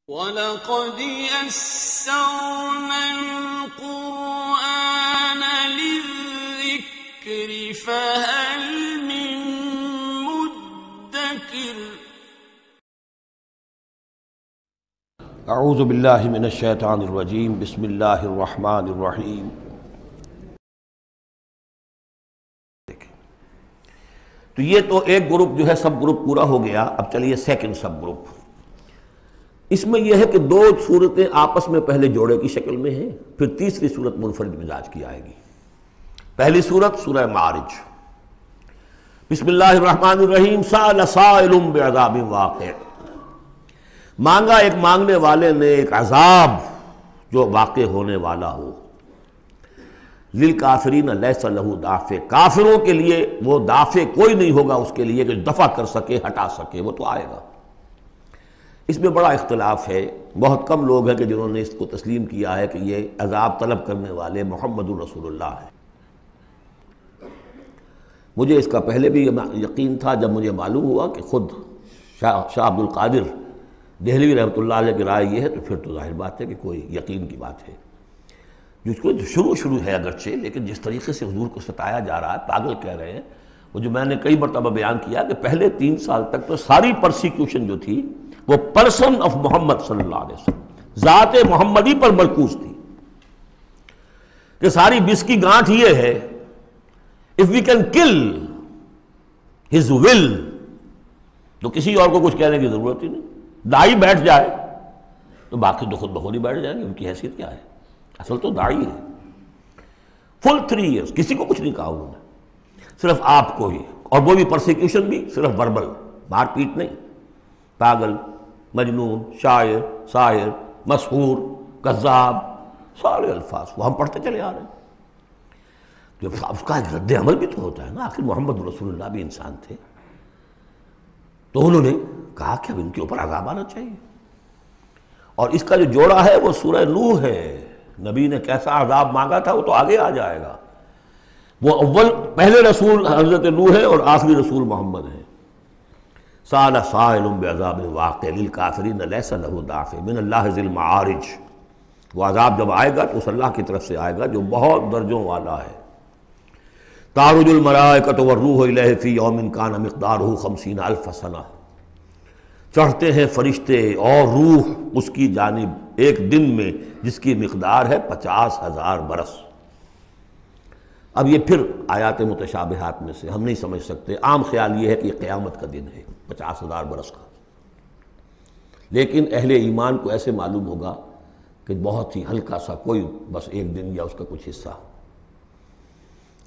وَلَقَدْ يَسَّرْنَا الْقُرْآنَ لِلذِّكْرِ فَهَلْ مِن مُّدَّكِرٍ اعوذ باللہ من الشیطان الرجیم بسم اللہ الرحمن الرحیم۔ تو یہ تو ایک گروپ جو ہے سب گروپ پورا ہو گیا۔ اب چلیے سیکنڈ سب گروپ۔ اس میں یہ ہے کہ دو صورتیں آپس میں پہلے جوڑے کی شکل میں ہیں، پھر تیسری صورت منفرد مزاج کی آئے گی۔ پہلی صورت سورہ معارج۔ بسم اللہ الرحمن الرحیم۔ سأل سائل بعذاب واقع۔ مانگا ایک مانگنے والے نے ایک عذاب جو واقع ہونے والا ہو۔ للکافرین لیس لہ دافع۔ کافروں کے لیے وہ دافع کوئی نہیں ہوگا اس کے لیے کہ دفع کر سکے، ہٹا سکے، وہ تو آئے گا۔ اس میں بڑا اختلاف ہے، بہت کم لوگ ہیں کہ جنہوں نے اس کو تسلیم کیا ہے کہ یہ عذاب طلب کرنے والے محمد الرسول اللہ ہیں۔ مجھے اس کا پہلے بھی یقین تھا، جب مجھے معلوم ہوا کہ خود شاہ عبد القادر دہلوی رحمۃ اللہ علیہ کی رائے یہ ہے، تو پھر تو ظاہر بات ہے کہ کوئی یقین کی بات ہے۔ جس کو شروع ہے اگرچہ، لیکن جس طریقے سے حضور کو ستایا جا رہا ہے، پاگل کہہ رہے ہیں، وہ جو میں نے کئی مرتبہ بیان کیا کہ پہلے 3 سال تک تو ساری پرسیکیوشن جو تھی وہ پرسن آف محمد صلی اللہ علیہ وسلم، ذات محمدی پر مرکوز تھی، کہ ساری بس کی گانٹھ یہ ہے if we can kill his will تو کسی اور کو کچھ کہنے کی ضرورت ہی نہیں۔ داعی بیٹھ جائے تو باقی تو خود بخود ہی بیٹھ جائیں گے، ان کی حیثیت کیا ہے؟ اصل تو داعی ہے۔ فل 3 ایئرس کسی کو کچھ نہیں کہا انہوں نے، صرف آپ کو ہی، اور وہ بھی پرسیکیوشن بھی صرف وربل، مار پیٹ نہیں۔ پاگل، مجنون، شاعر، ساحر، مسحور، کذاب، سارے الفاظ وہ ہم پڑھتے چلے آ رہے ہیں۔ تو اس کا رد عمل بھی تو ہوتا ہے نا، آخر محمد رسول اللہ بھی انسان تھے۔ تو انہوں نے کہا کہ اب ان کے اوپر عذاب آنا چاہیے، اور اس کا جو جوڑا ہے وہ سورہ نوح ہے۔ نبی نے کیسا عذاب مانگا تھا وہ تو آگے آ جائے گا۔ وہ پہلے رسول حضرت نوح ہے اور آخری رسول محمد ہے۔ سأل سائل بعذاب واقع للکافرین لیس لہ دافع من اللہ ذی المعارج۔ وہ عذاب جب آئے گا تو اس اللہ کی طرف سے آئے گا جو بہت درجوں والا ہے۔ تعرج الملائکۃ والروح الیہ فی یوم کان مقدارہ 50,000 سنہ۔ چڑھتے ہیں فرشتے اور روح اس کی جانب ایک دن میں جس کی مقدار ہے 50,000 برس۔ اب یہ پھر آیات متشابہات میں سے ہم نہیں سمجھ سکتے، عام خیال یہ ہے کہ یہ قیامت کا دن ہے 50,000 برس کا، لیکن اہل ایمان کو ایسے معلوم ہوگا کہ بہت ہی ہلکا سا کوئی بس ایک دن یا اس کا کچھ حصہ،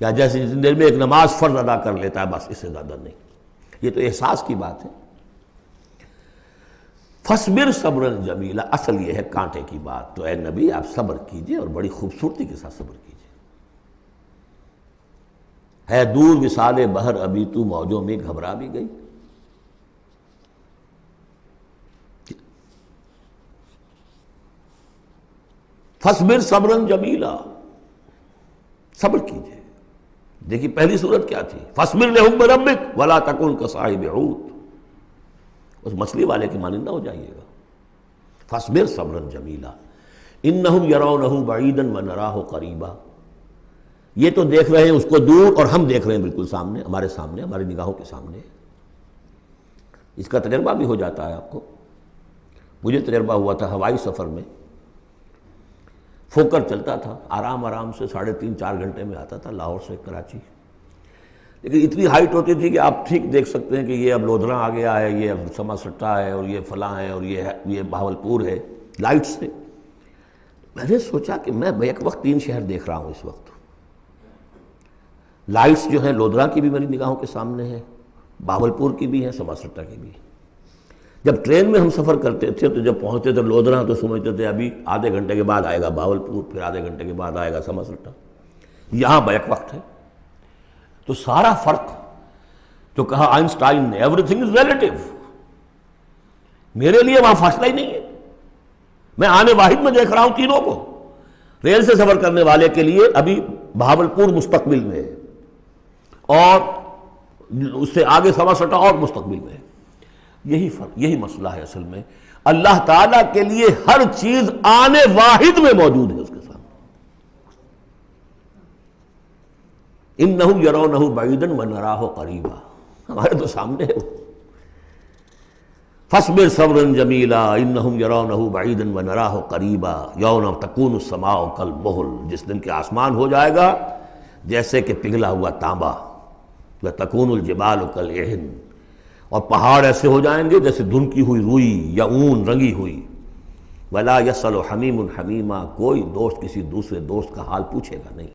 یا جیسے جس دیر میں ایک نماز فرض ادا کر لیتا ہے، بس اس سے زیادہ نہیں۔ یہ تو احساس کی بات ہے۔ فَاصْبِرْ صَبْرًا جَمِيلًا، اصل یہ ہے کانٹے کی بات۔ تو اے نبی آپ صبر کیجئے اور بڑی خوبصورتی کے ساتھ صبر کیجئے۔ ہے دور وصال بحر ابھی تو موجوں میں گھبرا بھی گئی۔ فَاصْبِرْ صَبْرًا جَمِيلًا، صبر کیجئے۔ دیکھیے پہلی صورت کیا تھی؟ فَاصْبِرْ لِحُکْمِ رَبِّکَ وَلَا تَکُنْ كَصَاحِبِ حوت۔ اس مچھلی والے کی مانندہ ہو جائیے گا۔ فَاصْبِرْ صَبْرًا جَمِيلًا إِنَّهُمْ يَرَوْنَهُ بَعِيدًا وَنَرَاهُ قَرِيبًا۔ یہ تو دیکھ رہے ہیں اس کو دور، اور ہم دیکھ رہے ہیں بالکل سامنے، ہمارے سامنے، ہماری نگاہوں کے سامنے۔ اس کا تجربہ بھی ہو جاتا ہے آپ کو۔ مجھے تجربہ ہوا تھا ہوائی سفر میں، فوکر چلتا تھا، آرام سے 3.5-4 گھنٹے میں آتا تھا لاہور سے کراچی، لیکن اتنی ہائٹ ہوتی تھی کہ آپ ٹھیک دیکھ سکتے ہیں کہ یہ اب لودھراں آ گیا ہے، یہ اب سما سٹا ہے، اور یہ فلاں ہے، اور یہ بہاولپور ہے، لائٹ سے۔ میں نے سوچا کہ میں ایک وقت 3 شہر دیکھ رہا ہوں اس وقت۔ لائٹس جو ہیں لودھراں کی بھی میری نگاہوں کے سامنے ہیں، بہاولپور کی بھی ہیں، سما سٹا کی بھی۔ جب ٹرین میں ہم سفر کرتے تھے تو جب پہنچتے تھے لودھراں تو سمجھتے تھے ابھی آدھے گھنٹے کے بعد آئے گا بہاولپور، پھر آدھے گھنٹے کے بعد آئے گا سما سٹا۔ یہاں بیک وقت ہے۔ تو سارا فرق جو کہا آئنسٹائن نے، ایوری تھنگ از ریلیٹیو، میرے لیے وہاں فاصلہ ہی نہیں ہے۔ میں آنے واحد میں دیکھ رہا ہوں تینوں کو۔ ریل سے سفر کرنے والے کے لیے ابھی بہاولپور مستقبل میں ہے، اور اس سے آگے سما سٹا اور مستقبل میں ہے۔ یہی فرق، یہی مسئلہ ہے اصل میں۔ اللہ تعالیٰ کے لیے ہر چیز آنے واحد میں موجود ہے اس کے سامنے. انہم یرونہ بعیدا ونراہ قریبا، ہمارے تو سامنے ہے. فاصبر صبرا جمیلا انہم یرونہ بعیدا ونراہ قریبا یوم تکون السماء کالمہل، جس دن کہ آسمان ہو جائے گا جیسے کہ پگھلا ہوا تانبا. وتکون الجبال کالعہن، اور پہاڑ ایسے ہو جائیں گے جیسے دھنکی ہوئی روئی یا اون رنگی ہوئی. ولا یسأل حمیم حمیما، کوئی دوست کسی دوسرے دوست کا حال پوچھے گا نہیں.